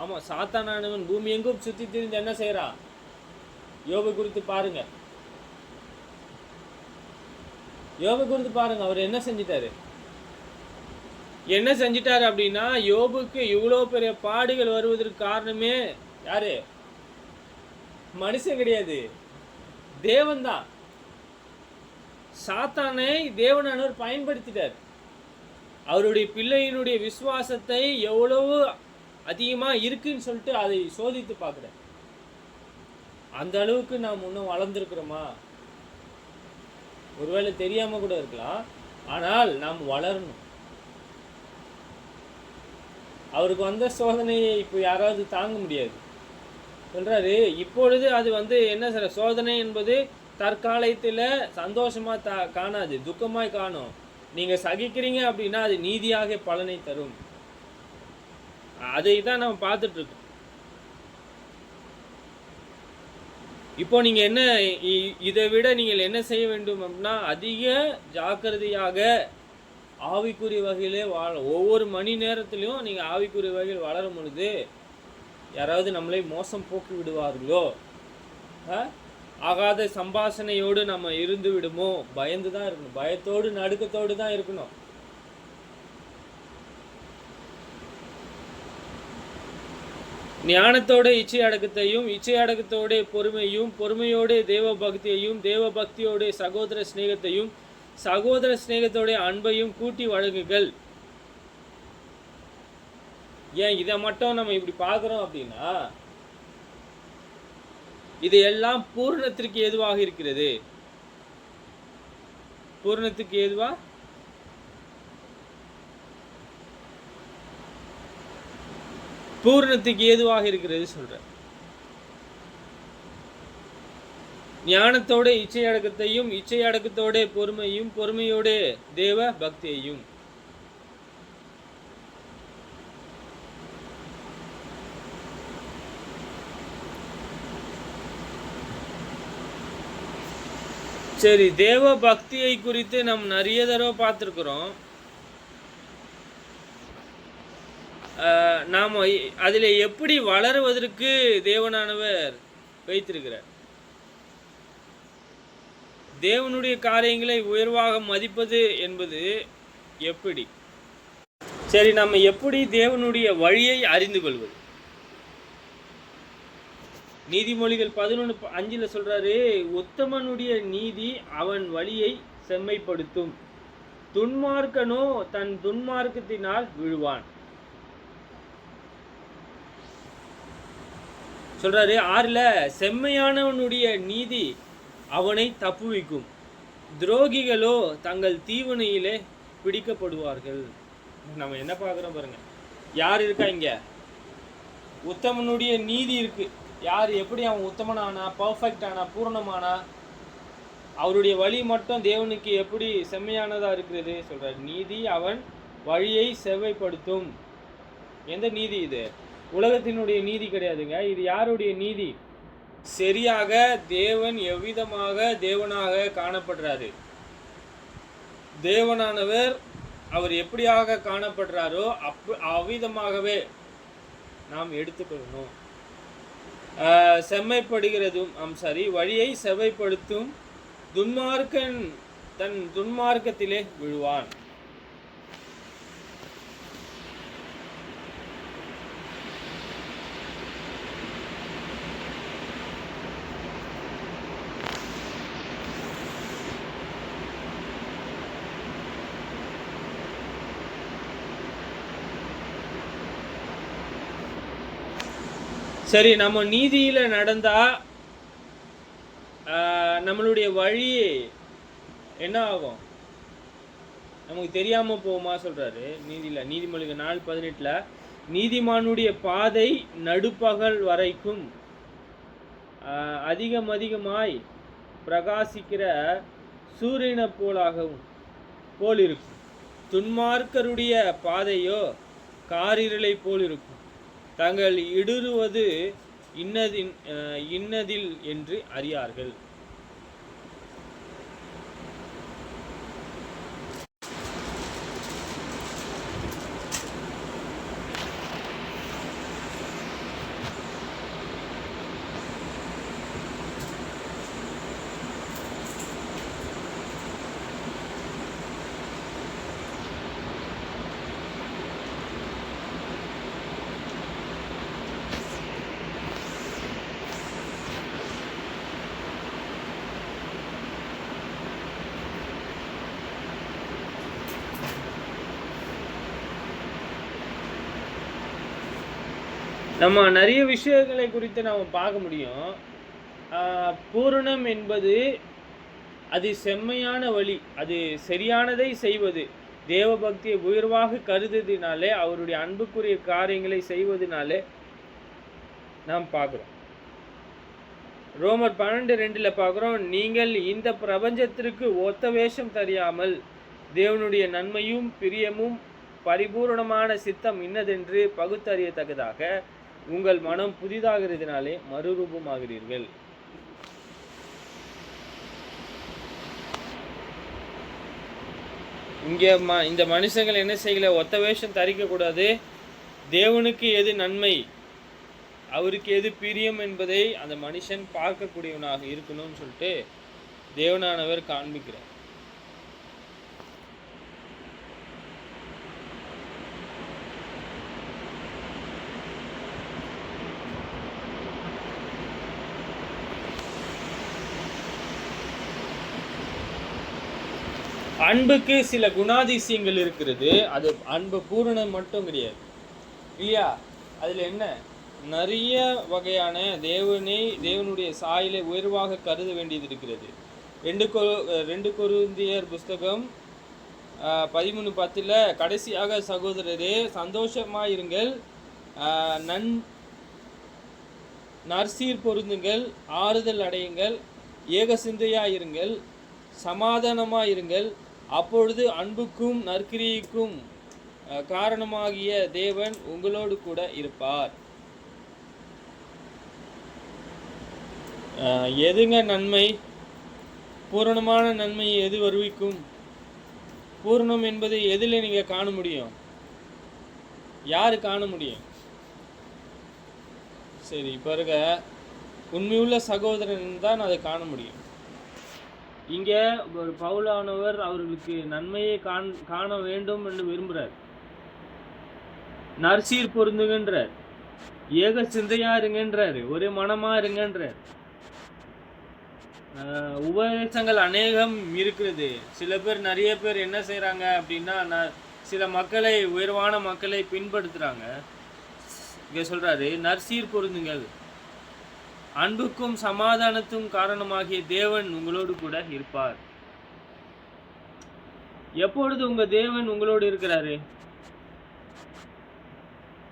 S2: ஆமாம், சாத்தானானவன் பூமி எங்கும் சுற்றி திரிந்து என்ன செய்கிறான்? யோபு குறித்து பாருங்க, யோபு குறித்து பாருங்க. அவர் என்ன செஞ்சிட்டாரு? என்ன செஞ்சிட்டாரு அப்படின்னா, யோபுக்கு இவ்வளோ பெரிய பாடுகள் வருவதற்கு காரணமே யாரு? மனுஷன் கிடையாது, தேவன் தான். சாத்தானை தேவனானவர் பயன்படுத்திட்டார். அவருடைய பிள்ளையினுடைய விசுவாசத்தை எவ்வளவு அதிகமாக இருக்குன்னு சொல்லிட்டு அதை சோதித்து பார்க்குறார். அந்த அளவுக்கு நாம் இன்னும் வளர்ந்துருக்கிறோமா? ஒருவேளை தெரியாமல் கூட இருக்கலாம், ஆனால் நாம் வளரணும். அவருக்கு வந்த சோதனையை இப்போ யாராவது தாங்க முடியாது. சொல்கிறாரு, இப்பொழுது அது என்ன சார், சோதனை என்பது தற்காலத்தில் சந்தோஷமாக காணாது, துக்கமாய் காணும். நீங்கள் சகிக்கிறீங்க அப்படின்னா அது நீதியாக பலனை தரும். அதை தான் நம்ம பார்த்துட்ருக்கோம். இப்போ நீங்கள் என்ன, இதை விட நீங்கள் என்ன செய்ய வேண்டும் அப்படின்னா, அதிக ஜாக்கிரதையாக ஆவிக்குரிய வகையிலே ஒவ்வொரு மணி நேரத்துலையும் நீங்கள் ஆவிக்குரிய வகையில் வளரும் பொழுது யாராவது நம்மளை மோசம் போக்கி விடுவார்களோ, ஆகாத சம்பாஷணையோடு நம்ம இருந்து விடுமோ, பயந்து தான் இருக்கணும். பயத்தோடு நடுக்கத்தோடு தான் இருக்கணும். ஞானத்தோட இச்சை அடக்கத்தையும், இச்சை அடக்கத்தோட பொறுமையும், பொறுமையோட தேவ பக்தியையும், தேவ பக்தியோட சகோதர சிநேகத்தையும், சகோதர சிநேகத்தோட அன்பையும் கூட்டி வழங்குகள். ஏன் இதை மட்டும் நம்ம இப்படி பார்க்குறோம் அப்படின்னா, இது எல்லாம் பூரணத்திற்கு ஏதுவாக இருக்கிறது. பூரணத்துக்கு ஏதுவா பூரணத்துக்கு ஏதுவாக இருக்கிறது சொல்ற. ஞானத்தோட இச்சை அடக்கத்தையும், இச்சை அடக்கத்தோட பொறுமையும், பொறுமையோட தேவ பக்தியையும். சரி, தேவ பக்தியை குறித்து நம்ம நிறைய தடவை பார்த்துருக்குறோம். நாம் அதில் எப்படி வளருவதற்கு தேவனானவர் வைத்திருக்கிறார். தேவனுடைய காரியங்களை உயர்வாக மதிப்பது என்பது எப்படி? சரி, நம்ம எப்படி தேவனுடைய வழியை அறிந்து கொள்வது? நீதிமொழிகள் 11:5 சொல்றாரு, உத்தமனுடைய நீதி அவன் வழியை செம்மைப்படுத்தும், துன்மார்க்கனோ தன் துன்மார்க்கத்தினால் விழுவான். சொல்றாரு 6ல, செம்மையானவனுடைய நீதி அவனை தப்புவிக்கும், துரோகிகளோ தங்கள் தீவனையிலே பிடிக்கப்படுவார்கள். நம்ம என்ன பார்க்குறோம் பாருங்க. யார் இருக்கா இங்க? உத்தமனுடைய நீதி இருக்கு. யார் எப்படி அவன் உத்தமனானா, பர்ஃபெக்டானா, பூரணமானா, அவருடைய வழி மட்டும் தேவனுக்கு எப்படி செம்மையானதாக இருக்கிறது சொல்கிறார். நீதி அவன் வழியை செவ்வைப்படுத்தும். எந்த நீதி இது? உலகத்தினுடைய நீதி கிடையாதுங்க. இது யாருடைய நீதி? சரியாக தேவன் எவ்விதமாக தேவனாக காணப்படுறாரு, தேவனானவர் அவர் எப்படியாக காணப்படுறாரோ அவ்விதமாகவே நாம் எடுத்துக்கொள்ளணும். செம்மைப்படுகிறதும் வழியை செவ்வைப்படுத்தும், துன்மார்க்கன் தன் துன்மார்க்கத்திலே விழுவான். சரி, நம்ம நீதியில நடந்தா நம்மளுடைய வழி என்ன ஆகும்? நமக்கு தெரியாம போகுமா சொல்றாரு நீதியில. நீதிமொழிகள் 4:18 நீதிமானுடைய பாதை நடுப்பகல் வரைக்கும் அதிகமாய் பிரகாசிக்கிற சூரியனை போல் இருக்கும், துன்மார்க்கருடைய பாதையோ காரிருளை போல் இருக்கும், தாங்கள் இடுறுவது இன்னதில் என்று அறியார்கள். நம்ம நிறைய விஷயங்களை குறித்து நம்ம பார்க்க முடியும். பூரணம் என்பது அது செம்மையான வழி, அது சரியானதை செய்வது, தேவபக்தியை உயர்வாக கருதுதினாலே, அவருடைய அன்புக்குரிய காரியங்களை செய்வதனாலே நாம் பார்க்குறோம். ரோமர் 12:2 பார்க்குறோம், நீங்கள் இந்த பிரபஞ்சத்திற்கு ஒத்த வேஷம் தெரியாமல் தேவனுடைய நன்மையும் பிரியமும் பரிபூர்ணமான சித்தம் இன்னதென்று பகுத்தறியத்தக்கதாக உங்கள் மனம் புதிதாகிறதுனாலே மறுரூபமாகிறீர்கள். இங்கே இந்த மனுஷங்கள் என்ன செய்யல? ஒத்த வேஷம் தரிக்கக்கூடாது. தேவனுக்கு எது நன்மை, அவருக்கு எது பிரியம் என்பதை அந்த மனுஷன் பார்க்கக்கூடியவனாக இருக்கணும்னு சொல்லிட்டு தேவனானவர் காண்பிக்கிறார். அன்புக்கு சில குணாதிசயங்கள் இருக்கிறது. அது அன்பு பூரணம் மட்டும் கிடையாது இல்லையா? அதில் என்ன நிறைய வகையான தேவனுடைய சாயலை உயர்வாக கருத வேண்டியது இருக்கிறது. 2 கொரிந்தியர் புஸ்தகம் 13:10 கடைசியாக சகோதரரே சந்தோஷமாயிருங்கள், நற்சீர் பொருந்துங்கள், ஆறுதல் அடையுங்கள், ஏக சிந்தையாயிருங்கள், சமாதானமாயிருங்கள், அப்பொழுது அன்புக்கும் நற்கிரிக்கும் காரணமாகிய தேவன் உங்களோடு கூட இருப்பார். எதுங்க நன்மை? பூரணமான நன்மை எது வருவிக்கும்? பூரணம் என்பதை எதில் நீங்கள் காண முடியும்? யாரு காண முடியும்? சரி, பிறகு உண்மையுள்ள சகோதரன் தான் அதை காண முடியும். இங்கே ஒரு பவுலானவர் அவர்களுக்கு நன்மையை காண வேண்டும் என்று விரும்புகிறார். நற்சீர் பொருந்துகின்றார், ஏக சிந்தையா இருங்கன்றார், ஒரே மனமா இருங்கன்றார். உபதேசங்கள் அநேகம் இருக்கிறது. சில பேர், நிறைய பேர் என்ன செய்கிறாங்க அப்படின்னா, சில மக்களை, உயர்வான மக்களை பின்பற்றுறாங்க. இங்கே சொல்றாரு, நற்சீர் பொருந்துங்கள், அன்புக்கும் சமாதானத்தும் காரணமாகிய தேவன் உங்களோடு கூட இருப்பார். எப்பொழுது உங்க தேவன் உங்களோடு இருக்கிறாரு?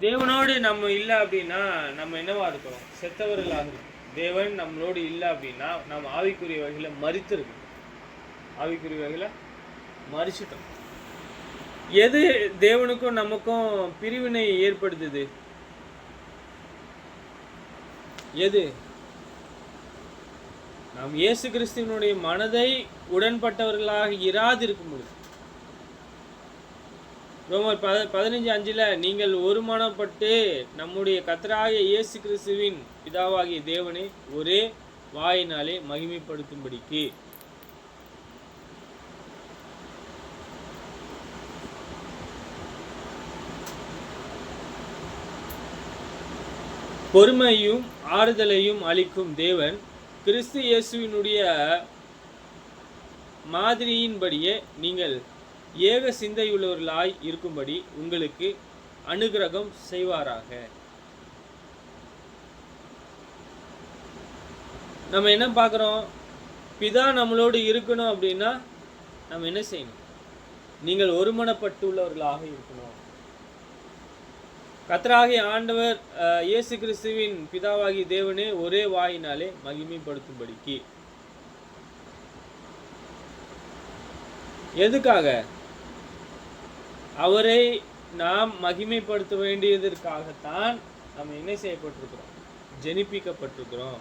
S2: தேவனோடு நம்ம இல்லை அப்படின்னா நம்ம என்னவா இருக்கிறோம்? செத்தவர்களாக இருக்கும். தேவன் நம்மளோடு இல்லை அப்படின்னா நம்ம ஆவிக்குரிய வகையில மரித்திருக்கோம். ஆவிக்குரிய வகையில மரிச்சிட்டோம். எது தேவனுக்கும் நமக்கும் பிரிவினை ஏற்படுத்துது? எது? நாம் இயேசு கிறிஸ்துவினுடைய மனதை உடன்பட்டவர்களாக இராதிருக்கும் பொழுது. ரோமர் 15:5 நீங்கள் ஒருமனப்பட்டு நம்முடைய கர்த்தராகிய இயேசு கிறிஸ்துவின் பிதாவாகிய தேவனை ஒரே வாயினாலே மகிமைப்படுத்தும்படிக்கு. பொறுமையும் ஆறுதலையும் அளிக்கும் தேவன் கிறிஸ்து இயேசுவினுடைய மாதிரியின்படியே நீங்கள் ஏக சிந்தையுள்ளவர்களாய் இருக்கும்படி உங்களுக்கு அனுக்கிரகம் செய்வாராக. நம்ம என்ன பார்க்குறோம்? பிதா நம்மளோடு இருக்கணும் அப்படின்னா நம்ம என்ன செய்யணும்? நீங்கள் ஒருமனப்பட்டுள்ளவர்களாக இருக்கணும். கர்த்தராகிய ஆண்டவர் இயேசு கிறிஸ்துவின் பிதாவாகிய தேவனே ஒரே வாயினாலே மகிமைப்படுத்தும்படிக்கு. எதுக்காக? அவரை நாம் மகிமைப்படுத்த வேண்டியதற்காகத்தான் நம்ம என்ன செய்யப்பட்டிருக்கிறோம்? ஜெனிப்பிக்கப்பட்டிருக்கிறோம்.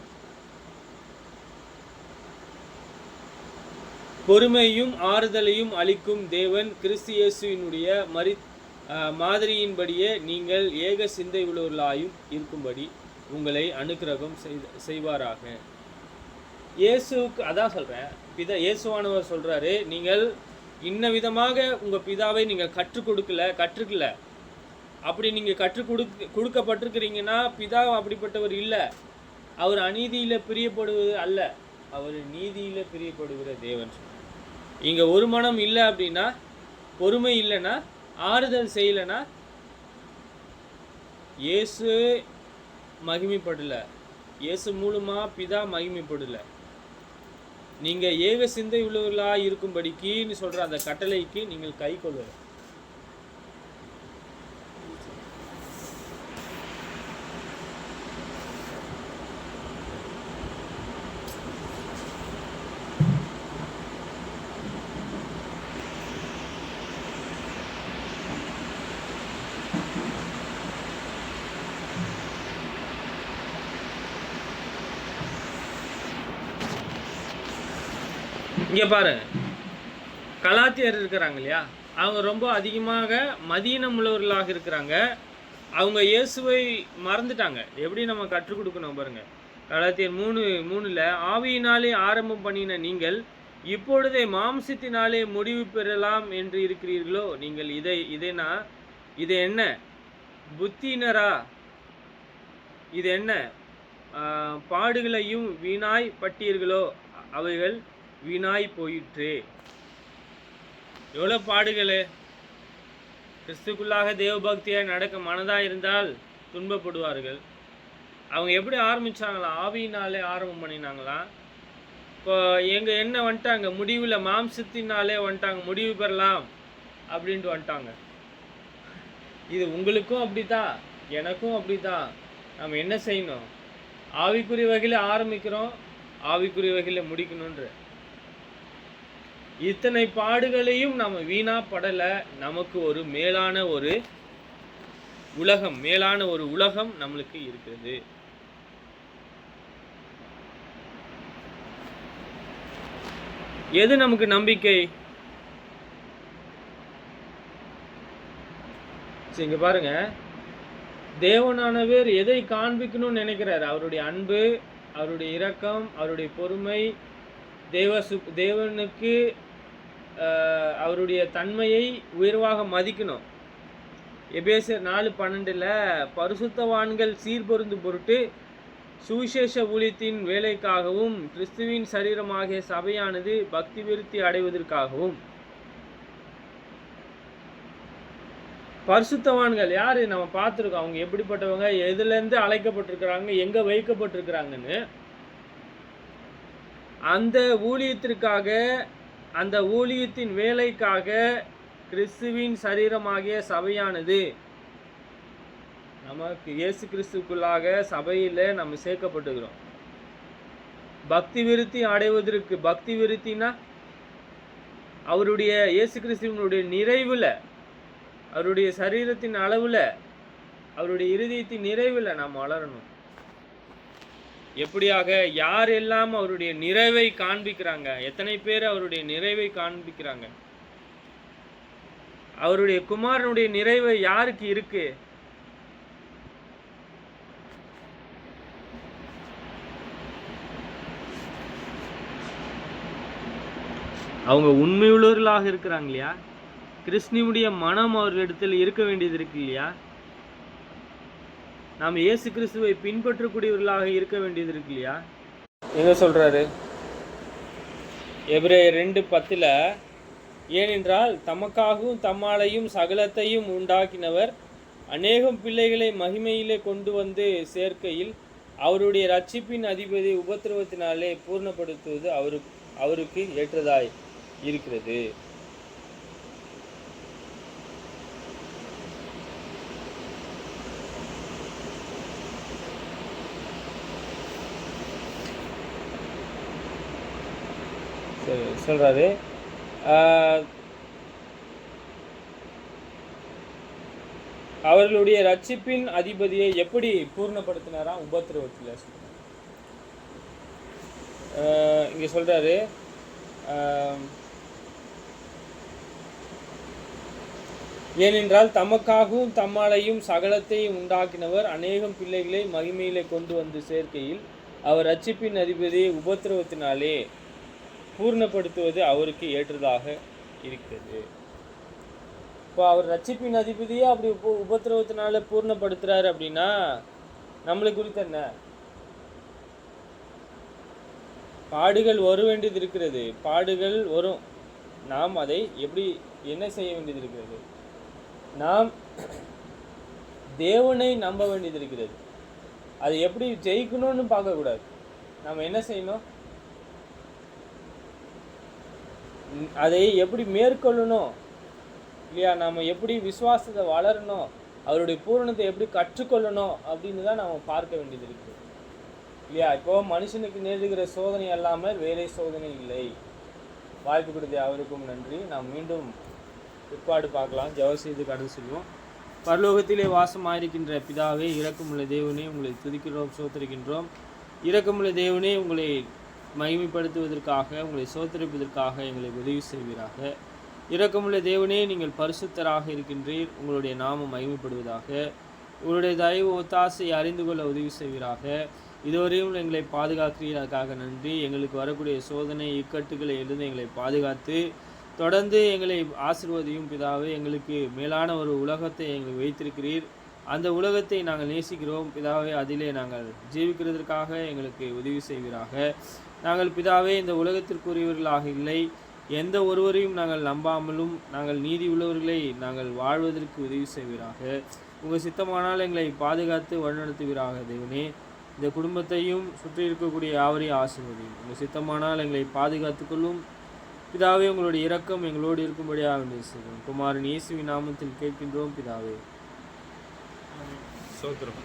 S2: பொறுமையும் ஆறுதலையும் அளிக்கும் தேவன் கிறிஸ்து இயேசுவினுடைய மாதிரியின்படியே நீங்கள் ஏக சிந்தை உள்ளவர்களாயும் இருக்கும்படி உங்களை அனுக்கிரகம் செய்வாராக. இயேசுக்கு அதான் சொல்கிறேன், இயேசுவானவர் சொல்கிறாரு, நீங்கள் இன்ன விதமாக உங்கள் பிதாவை நீங்கள் கற்றுக்கல. அப்படி நீங்கள் கொடுக்கப்பட்டிருக்கிறீங்கன்னா பிதா அப்படிப்பட்டவர் இல்லை. அவர் அநீதியில் பிரியப்படுவது அல்ல, அவர் நீதியில் பிரியப்படுகிற தேவன். இங்கே ஒரு மனம் இல்லை அப்படின்னா, பொறுமை இல்லைன்னா, ஆறுதல் செய்யலைன்னா இயேசு மகிமைப்படல, இயேசு மூலமாக பிதா மகிமைப்படல. நீங்கள் ஏக சிந்தை உள்ளவர்களாக இருக்கும்படிக்குன்னு சொல்கிற அந்த கட்டளைக்கு நீங்கள் கை கொள்ளுங்க. இங்கே பாருங்க, கலாத்தியர் இருக்கிறாங்க இல்லையா, அவங்க ரொம்ப அதிகமாக மதீனம் உள்ளவர்களாக இருக்கிறாங்க. அவங்க இயேசுவை மறந்துட்டாங்க. எப்படி நம்ம கற்றுக் கொடுக்கணும் பாருங்க. கலாத்தியர் 3:3 ஆவியினாலே ஆரம்பம் பண்ணின நீங்கள் இப்பொழுதே மாம்சத்தினாலே முடிவு பெறலாம் என்று இருக்கிறீர்களோ? நீங்கள் இதை என்ன புத்தினரா? இது என்ன பாடுகளையும் வீணாய் பட்டீர்களோ? அவைகள் வீணாய் போயிற்று. எவ்வளோ பாடுகள். கிறிஸ்துக்குள்ளாக தேவபக்தியாக நடக்க மனதாக இருந்தால் துன்பப்படுவார்கள். அவங்க எப்படி ஆரம்பித்தாங்களாம்? ஆவியினாலே ஆரம்பம் பண்ணினாங்களாம். இப்போ என்ன வந்துட்டாங்க, முடிவில் மாம்சத்தினாலே வந்துட்டாங்க, முடிவு பெறலாம் அப்படின்ட்டு வந்துட்டாங்க. இது உங்களுக்கும் அப்படி தான், எனக்கும் அப்படி தான். நம்ம என்ன செய்யணும்? ஆவிக்குரிய வகையில் ஆரம்பிக்கிறோம், ஆவிக்குரிய வகையில் முடிக்கணுன்ற இத்தனை பாடுகளையும் நம்ம வீணா படலை. நமக்கு ஒரு மேலான ஒரு உலகம் நம்மளுக்கு இருக்கிறது. எது நமக்கு நம்பிக்கை? இங்க பாருங்க, தேவனானவர் எதை காண்பிக்கணும்னு நினைக்கிறார்? அவருடைய அன்பு, அவருடைய இரக்கம், அவருடைய பொறுமை, தேவனுக்கு அவருடைய தன்மையை உயர்வாக மதிக்கணும். எபேசியர் 4:12 பரிசுத்தவான்கள் சீர்பொருந்தும் பொருட்டு சுவிசேஷ ஊழியத்தின் வேலைக்காகவும் கிறிஸ்துவின் சரீரமாகிய சபையானது பக்தி விருத்தி அடைவதற்காகவும். பரிசுத்தவான்கள் யாரு? நம்ம பார்த்துருக்கோம். அவங்க எப்படிப்பட்டவங்க, எதுலேருந்து அழைக்கப்பட்டிருக்கிறாங்க, எங்கே வைக்கப்பட்டிருக்கிறாங்கன்னு. அந்த ஊழியத்திற்காக, அந்த ஊழியத்தின் வேலைக்காக கிறிஸ்துவின் சரீரமாகிய சபையானது, நமக்கு இயேசு கிறிஸ்துக்குள்ளாக சபையில் நம்ம சேர்க்கப்பட்டுக்கிறோம். பக்தி விருத்தி அடைவதற்கு, பக்தி விருத்தினா அவருடைய இயேசு கிறிஸ்துவனுடைய நிறைவில், அவருடைய சரீரத்தின் அளவில், அவருடைய இருதயத்தின் நிறைவில் நாம் வளரணும். எப்படியாக? யாரெல்லாம் அவருடைய நிறைவை காண்பிக்கிறாங்க? எத்தனை பேர் அவருடைய நிறைவை காண்பிக்கிறாங்க? அவருடைய குமாரனுடைய நிறைவு யாருக்கு இருக்கு? அவங்க உண்மையுள்ளவர்களாக இருக்கிறாங்க இல்லையா? கிறிஸ்துவினுடைய மனம் அவர்களிடத்தில் இருக்க வேண்டியது இருக்கு இல்லையா? நாம் இயேசு கிறிஸ்துவை பின்பற்றக்கூடியவர்களாக இருக்க வேண்டியது இருக்கு இல்லையா? எங்க சொல்றாரு? எபிரேயர் 2:10 ஏனென்றால் தமக்காகவும் தம்மாலையும் சகலத்தையும் உண்டாக்கினவர் அநேகம் பிள்ளைகளை மகிமையிலே கொண்டு வந்து சேர்க்கையில் அவருடைய ரட்சிப்பின் அதிபதி உபத்திரவத்தினாலே பூர்ணப்படுத்துவது அவருக்கு ஏற்றதாய் இருக்கிறது. சொல்றாரு, அவர்களுடைய ரட்சிப்பின் அதிபதியை எப்படி பூர்ணப்படுத்தினாரா? உபத்திரவத்தில். இங்க சொல்றாரு, ஏனென்றால் தமக்காகவும் தம்மாலையும் சகலத்தையும் உண்டாக்கினவர் அநேகம் பிள்ளைகளை மகிமையிலே கொண்டு வந்து சேர்க்கையில் அவர் ரட்சிப்பின் அதிபதியை உபத்திரவத்தினாலே பூர்ணப்படுத்துவது அவருக்கு ஏற்றதாக இருக்கிறது. இப்போ அவர் ரட்சிப்பின் அதிபதியே அப்படி உபத்திரவத்தினால பூர்ணப்படுத்துறாரு அப்படின்னா நம்மளுக்கு குறித்து என்ன? பாடுகள் வர வேண்டியது இருக்கிறது, பாடுகள் வரும். நாம் அதை எப்படி என்ன செய்ய வேண்டியது இருக்கிறது? நாம் தேவனை நம்ப வேண்டியது இருக்கிறது. அது எப்படி ஜெயிக்கணும்னு பார்க்கக்கூடாது. நாம் என்ன செய்யணும்? அதை எப்படி மேற்கொள்ளணும் இல்லையா? நாம் எப்படி விசுவாசத்தை வளரணும், அவருடைய பூரணத்தை எப்படி கற்றுக்கொள்ளணும் அப்படின்னு தான் நாம் பார்க்க வேண்டியது இருக்குது இல்லையா? இப்போது மனுஷனுக்கு நேருகிற சோதனை அல்லாமல் வேலை சோதனை இல்லை. வாய்ப்பு கொடுத்த அவருக்கும் நன்றி. நாம் மீண்டும் பிற்பாடு பார்க்கலாம். ஜெப செய்து கடந்து செல்வோம். பரலோகத்திலே வாசமாயிருக்கின்ற பிதாவே, இரக்கமுள்ள தேவனே, உங்களை துதிக்கிறோம், சோத்தரிக்கின்றோம். இரக்கமுள்ள தேவனே, உங்களை மகிமைப்படுத்துவதற்காக, உங்களை சோத்தரிப்பதற்காக எங்களை உதவி செய்வீராக. இரக்கமுள்ள தேவனே, நீங்கள் பரிசுத்தராக இருக்கின்றீர். உங்களுடைய நாமம் மகிமைப்படுவதாக. உங்களுடைய தயவு ஒத்தாசை அறிந்து கொள்ள உதவி செய்வீராக. இதுவரையும் எங்களை பாதுகாக்கிறீர்களுக்காக நன்றி. எங்களுக்கு வரக்கூடிய சோதனை இக்கட்டுகளை எழுந்து எங்களை பாதுகாத்து தொடர்ந்து எங்களை ஆசீர்வதியும் பிதாவே. எங்களுக்கு மேலான ஒரு உலகத்தை எங்களுக்கு வைத்திருக்கிறீர். அந்த உலகத்தை நாங்கள் நேசிக்கிறோம் பிதாவே. அதிலே நாங்கள் ஜீவிக்கிறதற்காக எங்களுக்கு உதவி செய்வீராக. நாங்கள் பிதாவே இந்த உலகத்திற்குரியவர்களாக இல்லை, எந்த ஒருவரையும் நாங்கள் நம்பாமலும் நாங்கள் நீதி உள்ளவர்களை நாங்கள் வாழ்வதற்கு உதவி செய்வீராக. உங்கள் சித்தமானால் எங்களை பாதுகாத்து வழிநடத்துவீராக. தேவனே, இந்த குடும்பத்தையும் சுற்றி இருக்கக்கூடிய யாவரையும் ஆசீர்வதியும். உங்கள் சித்தமானால் எங்களை பாதுகாத்துக்கொள்ளும். பிதாவே, உங்களுடைய இரக்கம் எங்களோடு இருக்கும்படியாக நேசிக்கிறோம். குமாரன் இயேசுவின் நாமத்தில் கேட்கின்றோம் பிதாவே.
S3: சோத்திரம்.